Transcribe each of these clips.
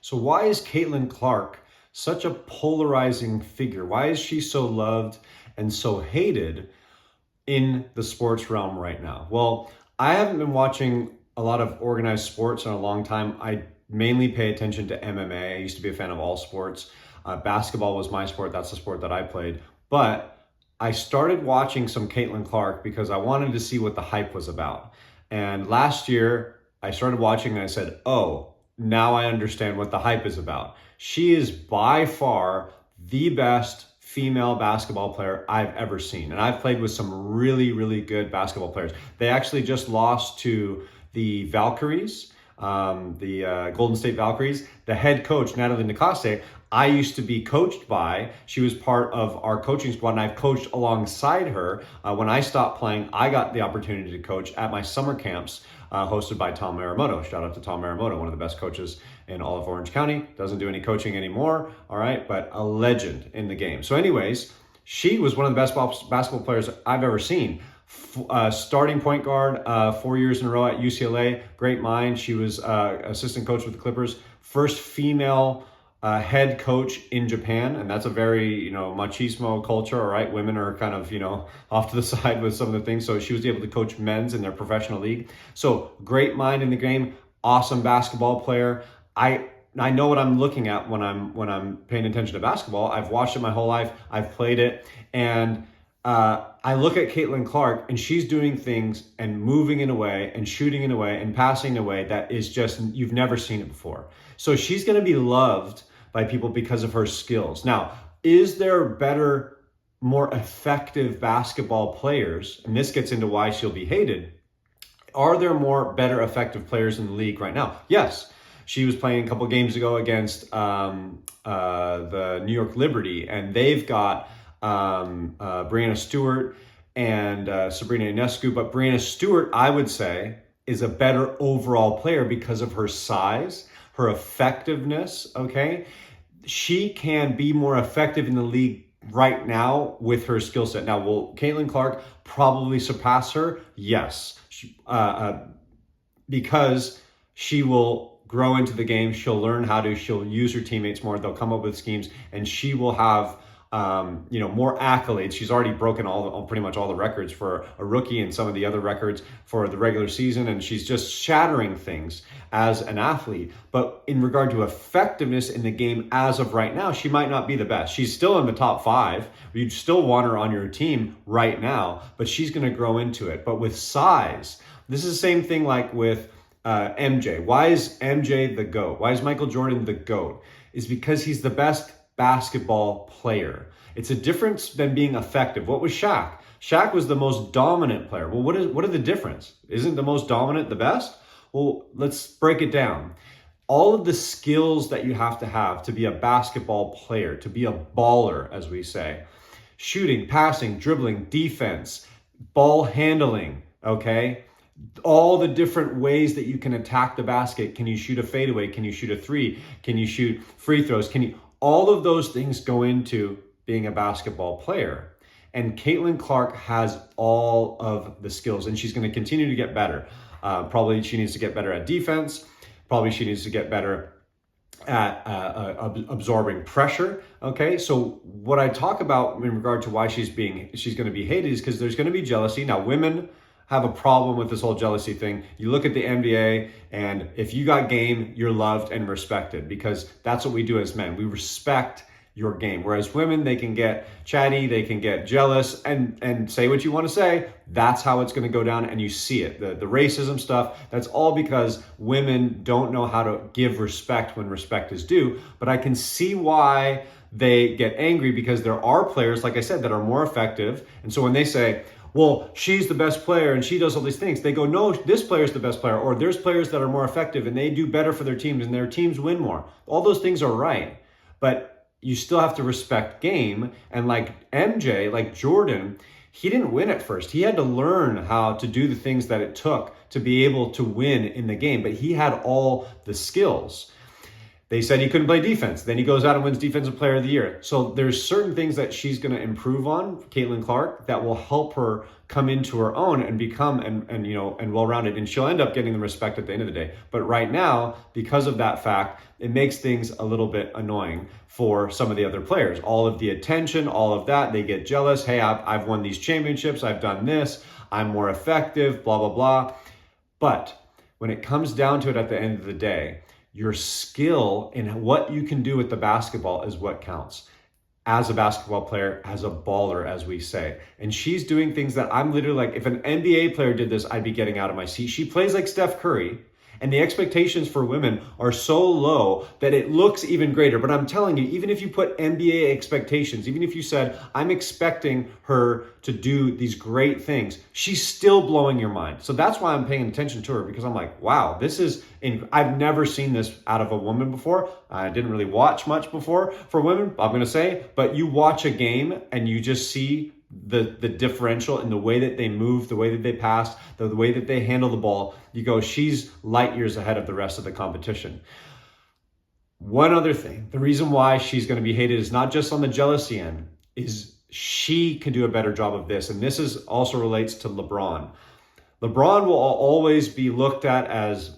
So why is Caitlin Clark such a polarizing figure? Why is she so loved and so hated in the sports realm right now? Well, I haven't been watching a lot of organized sports in a long time. I mainly pay attention to MMA. I used to be a fan of all sports. Basketball was my sport. That's the sport that I played. But I started watching some Caitlin Clark because I wanted to see what the hype was about. And last year, I started watching and I said, oh, now I understand what the hype is about. She is by far the best female basketball player I've ever seen. And I've played with some really, really good basketball players. They actually just lost to the Valkyries, the Golden State Valkyries. The head coach, Natalie Nakaste, I used to be coached by. She was part of our coaching squad, and I've coached alongside her. When I stopped playing, I got the opportunity to coach at my summer camps hosted by Tom Marimoto. Shout out to Tom Marimoto, one of the best coaches in all of Orange County. Doesn't do any coaching anymore, all right, but a legend in the game. So anyways, she was one of the best basketball players I've ever seen. Starting point guard 4 years in a row at UCLA, great mind. She was assistant coach with the Clippers, first female head coach in Japan, and that's a very, machismo culture, all right? Women are kind of, off to the side with some of the things. So she was able to coach men's in their professional league. So great mind in the game, awesome basketball player. I know what I'm looking at when I'm paying attention to basketball. I've watched it my whole life. I've played it, and I look at Caitlin Clark, and she's doing things and moving in a way and shooting in a way and passing in a way that is just, you've never seen it before. So she's going to be loved by people because of her skills. Now, is there better, more effective basketball players? And this gets into why she'll be hated. Are there more better effective players in the league right now? Yes. She was playing a couple games ago against the New York Liberty, and they've got Brianna Stewart and Sabrina Ionescu. But Brianna Stewart, I would say, is a better overall player because of her size, her effectiveness, okay? She can be more effective in the league right now with her skill set. Now, will Caitlin Clark probably surpass her? Yes. Because she will grow into the game. She'll learn she'll use her teammates more. They'll come up with schemes, and she will have more accolades. She's already broken pretty much all the records for a rookie and some of the other records for the regular season, and she's just shattering things as an athlete. But in regard to effectiveness in the game as of right now, she might not be the best. She's still in the top 5. You'd still want her on your team right now, but she's going to grow into it. But with size, this is the same thing like with MJ. Why is MJ the GOAT? Why is Michael Jordan the GOAT? Is because he's the best basketball player. It's a difference than being effective. What was Shaq? Shaq was the most dominant player. Well, what are the difference? Isn't the most dominant the best? Well, let's break it down. All of the skills that you have to be a basketball player, to be a baller, as we say. Shooting, passing, dribbling, defense, ball handling, okay? All the different ways that you can attack the basket. Can you shoot a fadeaway? Can you shoot a 3? Can you shoot free throws? All of those things go into being a basketball player. And Caitlin Clark has all of the skills, and she's going to continue to get better. Probably she needs to get better at defense. Probably she needs to get better at absorbing pressure. Okay, so what I talk about in regard to why she's going to be hated is because there's going to be jealousy. Now, women have a problem with this whole jealousy thing. You look at the NBA, and if you got game, you're loved and respected, because that's what we do as men. We respect your game. Whereas women, they can get chatty, they can get jealous, and say what you want to say. That's how it's going to go down, and you see it. The racism stuff, that's all because women don't know how to give respect when respect is due. But I can see why they get angry, because there are players, like I said, that are more effective. And so when they say, well, she's the best player and she does all these things, they go, no, this player's the best player, or there's players that are more effective and they do better for their teams and their teams win more. All those things are right, but you still have to respect game. And like MJ, like Jordan, he didn't win at first. He had to learn how to do the things that it took to be able to win in the game, but he had all the skills. They said he couldn't play defense. Then he goes out and wins Defensive Player of the Year. So there's certain things that she's going to improve on, Caitlin Clark, that will help her come into her own and become and well-rounded. And she'll end up getting the respect at the end of the day. But right now, because of that fact, it makes things a little bit annoying for some of the other players. All of the attention, all of that, they get jealous. Hey, I've won these championships. I've done this. I'm more effective, blah, blah, blah. But when it comes down to it at the end of the day, your skill in what you can do with the basketball is what counts. As a basketball player, as a baller, as we say. And she's doing things that I'm literally like, if an NBA player did this, I'd be getting out of my seat. She plays like Steph Curry. And the expectations for women are so low that it looks even greater. But I'm telling you, even if you put NBA expectations, even if you said, I'm expecting her to do these great things, she's still blowing your mind. So that's why I'm paying attention to her, because I'm like, wow, I've never seen this out of a woman before. I didn't really watch much before for women, I'm going to say, but you watch a game and you just see the differential in the way that they move, the way that they pass, the way that they handle the ball. You go, she's light years ahead of the rest of the competition. One other thing, the reason why she's going to be hated is not just on the jealousy end, is she can do a better job of this. And this is also relates to LeBron. LeBron will always be looked at as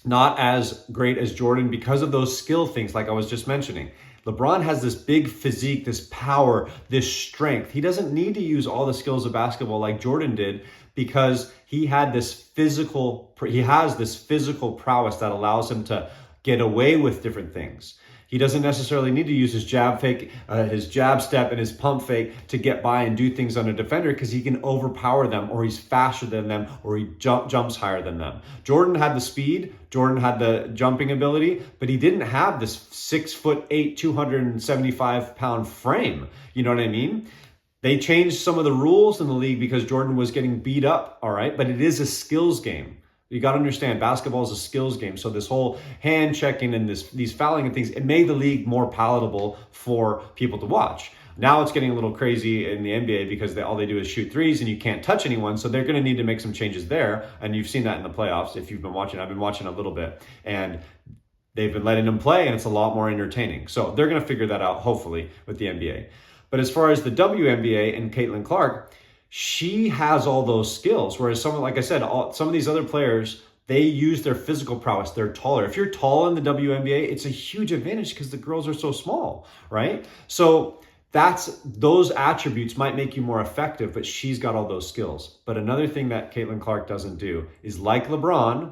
not as great as Jordan because of those skill things like I was just mentioning. LeBron has this big physique, this power, this strength. He doesn't need to use all the skills of basketball like Jordan did because he has this physical prowess that allows him to get away with different things. He doesn't necessarily need to use his jab fake, his jab step and his pump fake to get by and do things on a defender because he can overpower them, or he's faster than them, or he jumps higher than them. Jordan had the speed, Jordan had the jumping ability, but he didn't have this 6'8", 275-pound frame. You know what I mean? They changed some of the rules in the league because Jordan was getting beat up, all right? But it is a skills game. You got to understand, basketball is a skills game. So this whole hand checking and these fouling and things, it made the league more palatable for people to watch. Now it's getting a little crazy in the NBA because all they do is shoot threes and you can't touch anyone. So they're going to need to make some changes there. And you've seen that in the playoffs. If you've been watching, I've been watching a little bit, and they've been letting them play and it's a lot more entertaining. So they're going to figure that out, hopefully, with the NBA. But as far as the WNBA and Caitlin Clark, she has all those skills. Whereas someone, like I said, some of these other players, they use their physical prowess. They're taller. If you're tall in the WNBA, it's a huge advantage because the girls are so small, right? So those attributes might make you more effective, but she's got all those skills. But another thing that Caitlin Clark doesn't do is, like LeBron,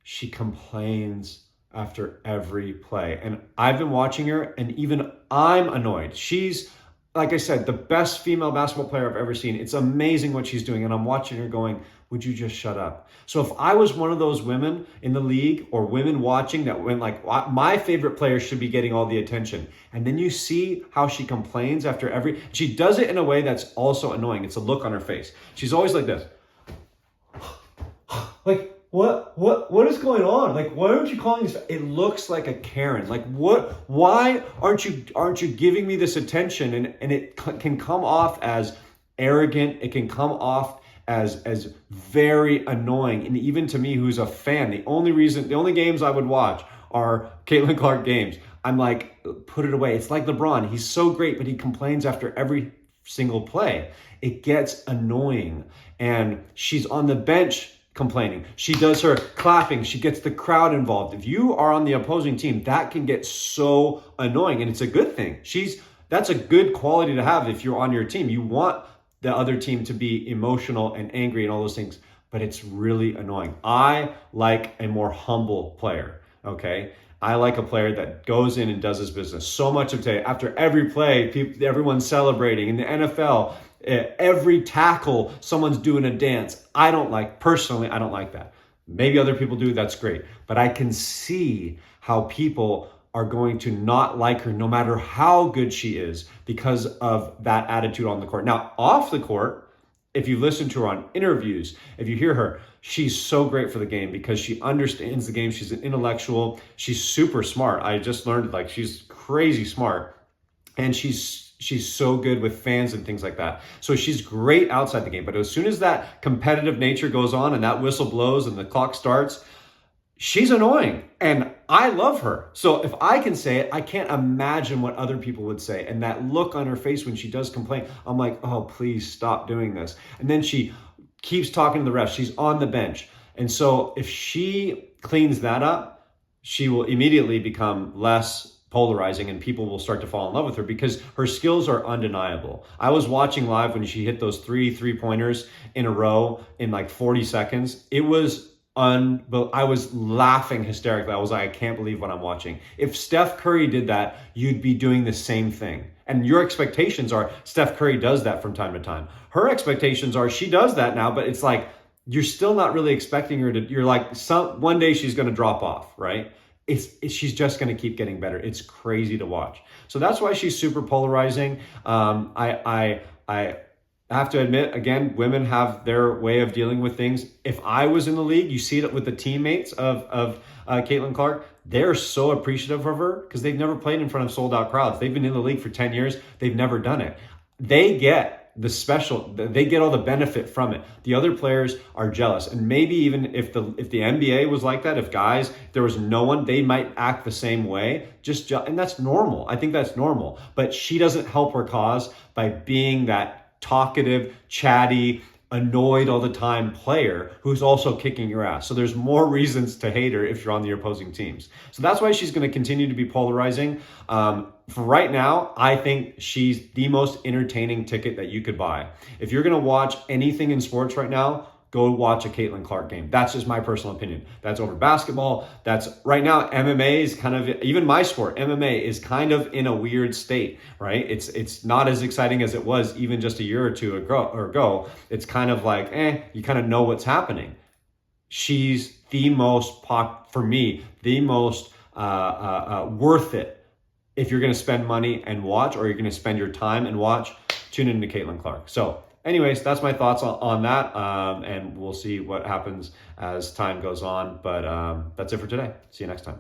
she complains after every play. And I've been watching her, and even I'm annoyed. She's, like I said, the best female basketball player I've ever seen. It's amazing what she's doing. And I'm watching her going, would you just shut up? So if I was one of those women in the league or women watching that went like, my favorite player should be getting all the attention. And then you see how she complains after she does it in a way that's also annoying. It's a look on her face. She's always like this. Like, what is going on? Like, why aren't you calling this? It looks like a Karen. Like, why aren't you giving me this attention? And it can come off as arrogant. It can come off as very annoying. And even to me, who's a fan, the only games I would watch are Caitlin Clark games. I'm like, put it away. It's like LeBron. He's so great, but he complains after every single play. It gets annoying. And she's on the bench complaining. She does her clapping. She gets the crowd involved. If you are on the opposing team, that can get so annoying, and it's a good thing. That's a good quality to have if you're on your team. You want the other team to be emotional and angry and all those things, but it's really annoying. I like a more humble player, okay? I like a player that goes in and does his business. So much of today, after every play, everyone's celebrating. In the NFL, every tackle, someone's doing a dance. Personally, I don't like that. Maybe other people do, that's great. But I can see how people are going to not like her no matter how good she is because of that attitude on the court. Now, off the court, if you listen to her on interviews, if you hear her, she's so great for the game because she understands the game. She's an intellectual. She's super smart. I just learned she's crazy smart. And she's so good with fans and things like that. So she's great outside the game. But as soon as that competitive nature goes on and that whistle blows and the clock starts, she's annoying. And I love her. So if I can say it, I can't imagine what other people would say. And that look on her face when she does complain, I'm like, oh, please stop doing this. And then she keeps talking to the refs. She's on the bench. And so if she cleans that up, she will immediately become less polarizing and people will start to fall in love with her because her skills are undeniable. I was watching live when she hit those three-pointers in a row in like 40 seconds. It was I was laughing hysterically. I was like, I can't believe what I'm watching. If Steph Curry did that, you'd be doing the same thing. And your expectations are Steph Curry does that from time to time. Her expectations are she does that now, but it's like you're still not really expecting her to. You're like one day she's going to drop off, right? She's just going to keep getting better. It's crazy to watch. So that's why she's super polarizing. I have to admit, again, women have their way of dealing with things. If I was in the league, you see it with the teammates of Caitlin Clark. They're so appreciative of her because they've never played in front of sold out crowds. They've been in the league for 10 years. They've never done it. They get they get all the benefit from it. The other players are jealous. And maybe even if the NBA was like that, if there was no one, they might act the same way. And that's normal. I think that's normal. But she doesn't help her cause by being that talkative, chatty, annoyed all the time player who's also kicking your ass. So there's more reasons to hate her if you're on the opposing teams. So that's why she's going to continue to be polarizing. For right now, I think she's the most entertaining ticket that you could buy. If you're going to watch anything in sports right now, go watch a Caitlin Clark game. That's just my personal opinion. That's over basketball. That's right now, MMA is kind of, even my sport, MMA is kind of in a weird state, right? It's not as exciting as it was even just a year or two ago. It's kind of like, you kind of know what's happening. She's the most, for me, the most worth it if you're going to spend money and watch, or you're going to spend your time and watch, tune into Caitlin Clark. So anyways, that's my thoughts on that. And we'll see what happens as time goes on. But that's it for today. See you next time.